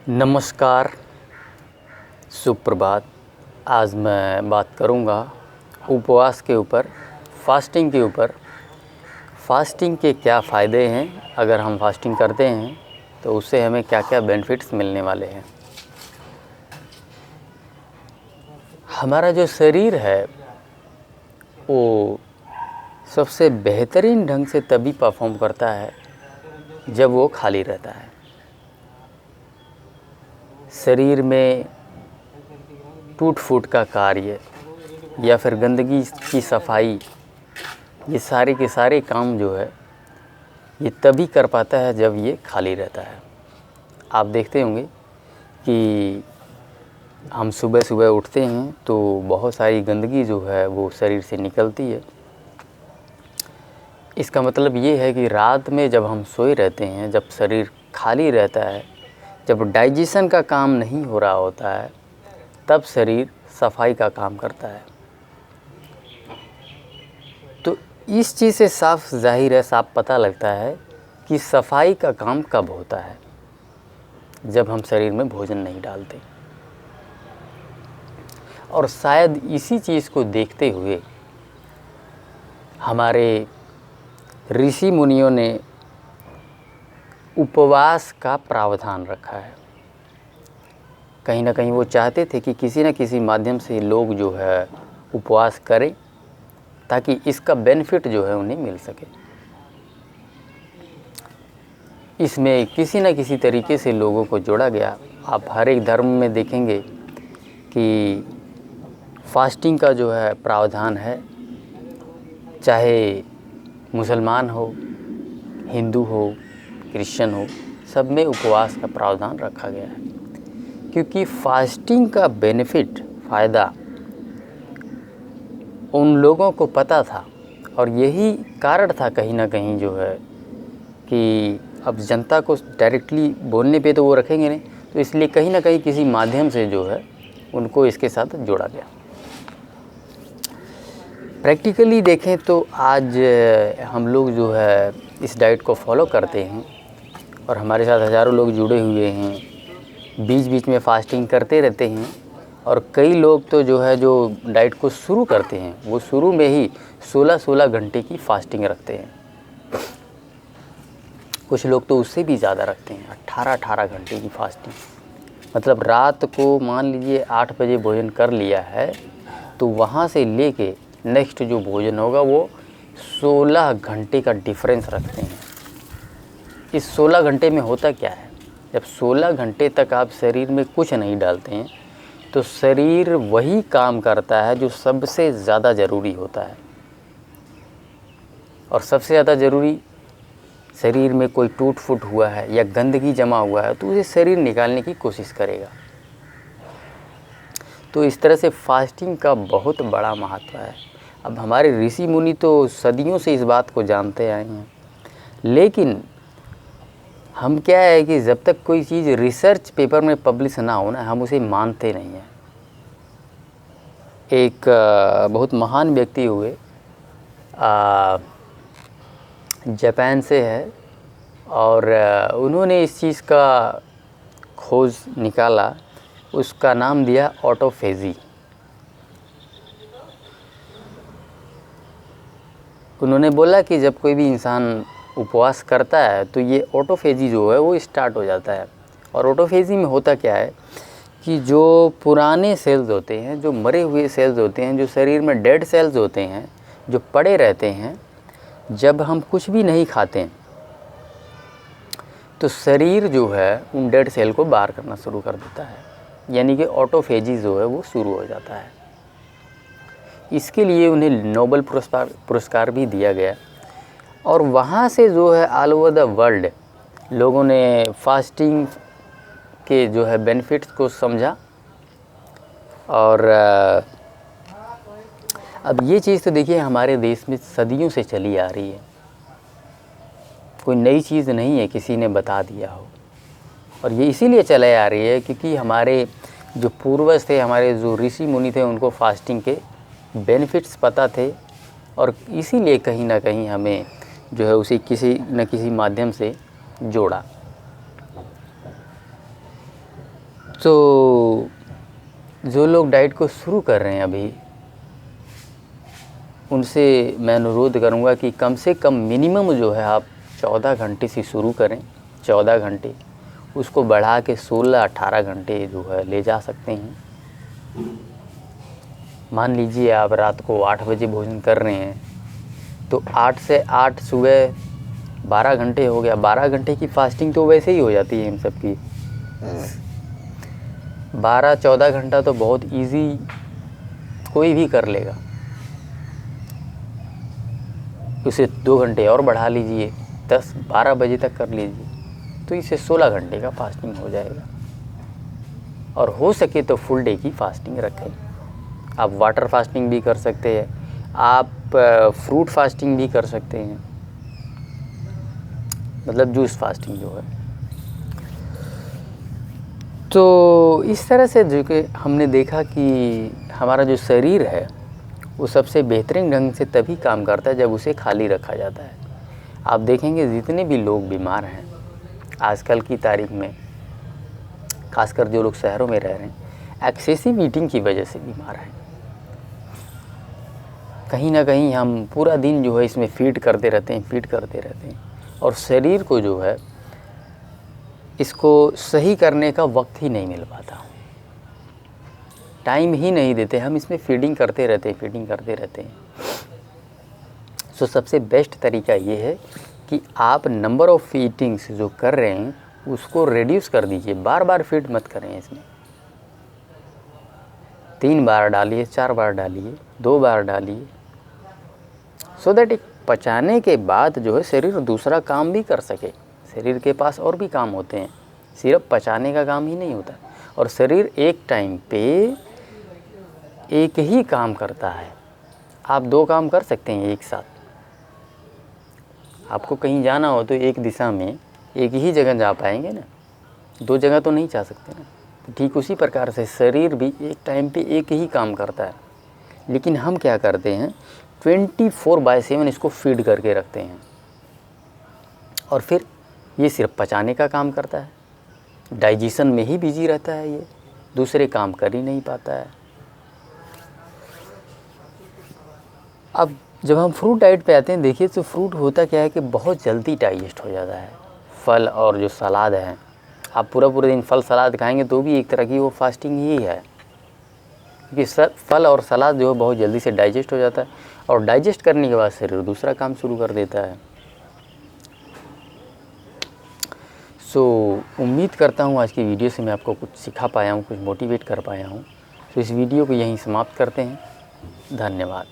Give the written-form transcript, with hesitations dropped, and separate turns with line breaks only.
नमस्कार, सुप्रभात। आज मैं बात करूंगा उपवास के ऊपर, फास्टिंग के ऊपर। फास्टिंग के क्या फ़ायदे हैं, अगर हम फास्टिंग करते हैं तो उससे हमें क्या क्या बेनिफिट्स मिलने वाले हैं। हमारा जो शरीर है वो सबसे बेहतरीन ढंग से तभी परफॉर्म करता है जब वो खाली रहता है। शरीर में टूट फूट का कार्य या फिर गंदगी की सफाई, ये सारे के सारे काम जो है ये तभी कर पाता है जब ये खाली रहता है। आप देखते होंगे कि हम सुबह सुबह उठते हैं तो बहुत सारी गंदगी जो है वो शरीर से निकलती है। इसका मतलब ये है कि रात में जब हम सोए रहते हैं, जब शरीर खाली रहता है, जब डाइजेशन का काम नहीं हो रहा होता है, तब शरीर सफाई का काम करता है। तो इस चीज़ से साफ जाहिर है, साफ पता लगता है कि सफाई का काम कब होता है, जब हम शरीर में भोजन नहीं डालते। और शायद इसी चीज़ को देखते हुए हमारे ऋषि मुनियों ने उपवास का प्रावधान रखा है। कहीं ना कहीं वो चाहते थे कि किसी न किसी माध्यम से लोग जो है उपवास करें, ताकि इसका बेनिफिट जो है उन्हें मिल सके। इसमें किसी न किसी तरीके से लोगों को जोड़ा गया। आप हर एक धर्म में देखेंगे कि फास्टिंग का जो है प्रावधान है, चाहे मुसलमान हो, हिंदू हो, क्रिश्चियन हो, सब में उपवास का प्रावधान रखा गया है। क्योंकि फास्टिंग का बेनिफिट, फ़ायदा उन लोगों को पता था, और यही कारण था कहीं ना कहीं जो है कि अब जनता को डायरेक्टली बोलने पे तो वो रखेंगे नहीं, तो इसलिए कहीं ना कहीं किसी माध्यम से जो है उनको इसके साथ जोड़ा गया। प्रैक्टिकली देखें तो आज हम लोग जो है इस डाइट को फॉलो करते हैं, और हमारे साथ हज़ारों लोग जुड़े हुए हैं, बीच बीच में फास्टिंग करते रहते हैं। और कई लोग तो जो है जो डाइट को शुरू करते हैं वो शुरू में ही 16-16 घंटे की फास्टिंग रखते हैं। कुछ लोग तो उससे भी ज़्यादा रखते हैं, 18-18 घंटे की फास्टिंग। मतलब रात को मान लीजिए 8 बजे भोजन कर लिया है तो वहाँ से लेके नेक्स्ट जो भोजन होगा वो 16 घंटे का डिफरेंस रखते हैं। इस 16 घंटे में होता क्या है, जब 16 घंटे तक आप शरीर में कुछ नहीं डालते हैं तो शरीर वही काम करता है जो सबसे ज़्यादा ज़रूरी होता है। और सबसे ज़्यादा ज़रूरी, शरीर में कोई टूट फूट हुआ है या गंदगी जमा हुआ है तो उसे शरीर निकालने की कोशिश करेगा। तो इस तरह से फास्टिंग का बहुत बड़ा महत्व है। अब हमारे ऋषि मुनि तो सदियों से इस बात को जानते आए हैं, लेकिन हम क्या है कि जब तक कोई चीज़ रिसर्च पेपर में पब्लिश ना हो ना, हम उसे मानते नहीं हैं। एक बहुत महान व्यक्ति हुए, जापान से है, और उन्होंने इस चीज़ का खोज निकाला, उसका नाम दिया ऑटोफेजी। उन्होंने बोला कि जब कोई भी इंसान उपवास करता है तो ये ऑटोफेजी जो है वो स्टार्ट हो जाता है। और ऑटोफेजी में होता क्या है कि जो पुराने सेल्स होते हैं, जो मरे हुए सेल्स होते हैं, जो शरीर में डेड सेल्स होते हैं, जो पड़े रहते हैं, जब हम कुछ भी नहीं खाते हैं तो शरीर जो है उन डेड सेल को बाहर करना शुरू कर देता है। यानी कि ऑटोफेजी जो है वो शुरू हो जाता है। इसके लिए उन्हें नोबेल पुरस्कार भी दिया गया। और वहाँ से जो है ऑल ओवर द वर्ल्ड लोगों ने फास्टिंग के जो है बेनिफिट्स को समझा। और अब ये चीज़ तो देखिए हमारे देश में सदियों से चली आ रही है, कोई नई चीज़ नहीं है, किसी ने बता दिया हो। और ये इसीलिए चले आ रही है क्योंकि हमारे जो पूर्वज थे, हमारे जो ऋषि मुनि थे, उनको फास्टिंग के बेनिफिट्स पता थे, और इसीलिए कहीं ना कहीं हमें जो है उसे किसी न किसी माध्यम से जोड़ा। तो जो लोग डाइट को शुरू कर रहे हैं अभी, उनसे मैं अनुरोध करूंगा कि कम से कम मिनिमम जो है आप 14 घंटे से शुरू करें। 14 घंटे, उसको बढ़ा के 16-18 घंटे जो है ले जा सकते हैं। मान लीजिए आप रात को 8 बजे भोजन कर रहे हैं, तो 8 से 8 सुबह 12 घंटे हो गया। 12 घंटे की फास्टिंग तो वैसे ही हो जाती है इन सब की। 12-14 घंटा तो बहुत इजी कोई भी कर लेगा। उसे 2 घंटे और बढ़ा लीजिए, 10-12 बजे तक कर लीजिए, तो इससे 16 घंटे का फास्टिंग हो जाएगा। और हो सके तो फुल डे की फास्टिंग रखें। आप वाटर फास्टिंग भी कर सकते हैं, आप फ्रूट फास्टिंग भी कर सकते हैं, मतलब जूस फास्टिंग जो है। तो इस तरह से जो कि हमने देखा कि हमारा जो शरीर है वो सबसे बेहतरीन ढंग से तभी काम करता है जब उसे खाली रखा जाता है। आप देखेंगे जितने भी लोग बीमार हैं आजकल की तारीख में, खासकर जो लोग शहरों में रह रहे हैं, एक्सेसिव ईटिंग की वजह से बीमार हैं। कहीं ना कहीं हम पूरा दिन जो है इसमें फीड करते रहते हैं और शरीर को जो है इसको सही करने का वक्त ही नहीं मिल पाता, टाइम ही नहीं देते। हम इसमें फीडिंग करते रहते हैं। सो सबसे बेस्ट तरीका ये है कि आप नंबर ऑफ़ ईटिंग्स जो कर रहे हैं उसको रिड्यूस कर दीजिए। बार बार फीड मत करें इसमें। 3 बार डालिए, 4 बार डालिए, 2 बार डालिए, सो दैट एक पचाने के बाद जो है शरीर दूसरा काम भी कर सके। शरीर के पास और भी काम होते हैं, सिर्फ पचाने का काम ही नहीं होता। और शरीर एक टाइम पे एक ही काम करता है। आप 2 काम कर सकते हैं एक साथ। आपको कहीं जाना हो तो एक दिशा में एक ही जगह जा पाएंगे ना, 2 जगह तो नहीं जा सकते ना। तो ठीक उसी प्रकार से शरीर भी एक टाइम पे एक ही काम करता है, लेकिन हम क्या करते हैं 24/7 इसको फीड करके रखते हैं और फिर ये सिर्फ पचाने का काम करता है, डाइजेशन में ही बिजी रहता है, ये दूसरे काम कर ही नहीं पाता है। अब जब हम फ्रूट डाइट पे आते हैं, देखिए तो फ्रूट होता क्या है कि बहुत जल्दी डाइजेस्ट हो जाता है। फल और जो सलाद है, आप पूरा दिन फल सलाद खाएंगे तो भी एक तरह की वो फास्टिंग ही है, क्योंकि फल और सलाद जो है बहुत जल्दी से डाइजेस्ट हो जाता है और डाइजेस्ट करने के बाद शरीर दूसरा काम शुरू कर देता है। सो उम्मीद करता हूँ आज की वीडियो से मैं आपको कुछ सिखा पाया हूँ, कुछ मोटिवेट कर पाया हूँ। तो इस वीडियो को यहीं समाप्त करते हैं। धन्यवाद।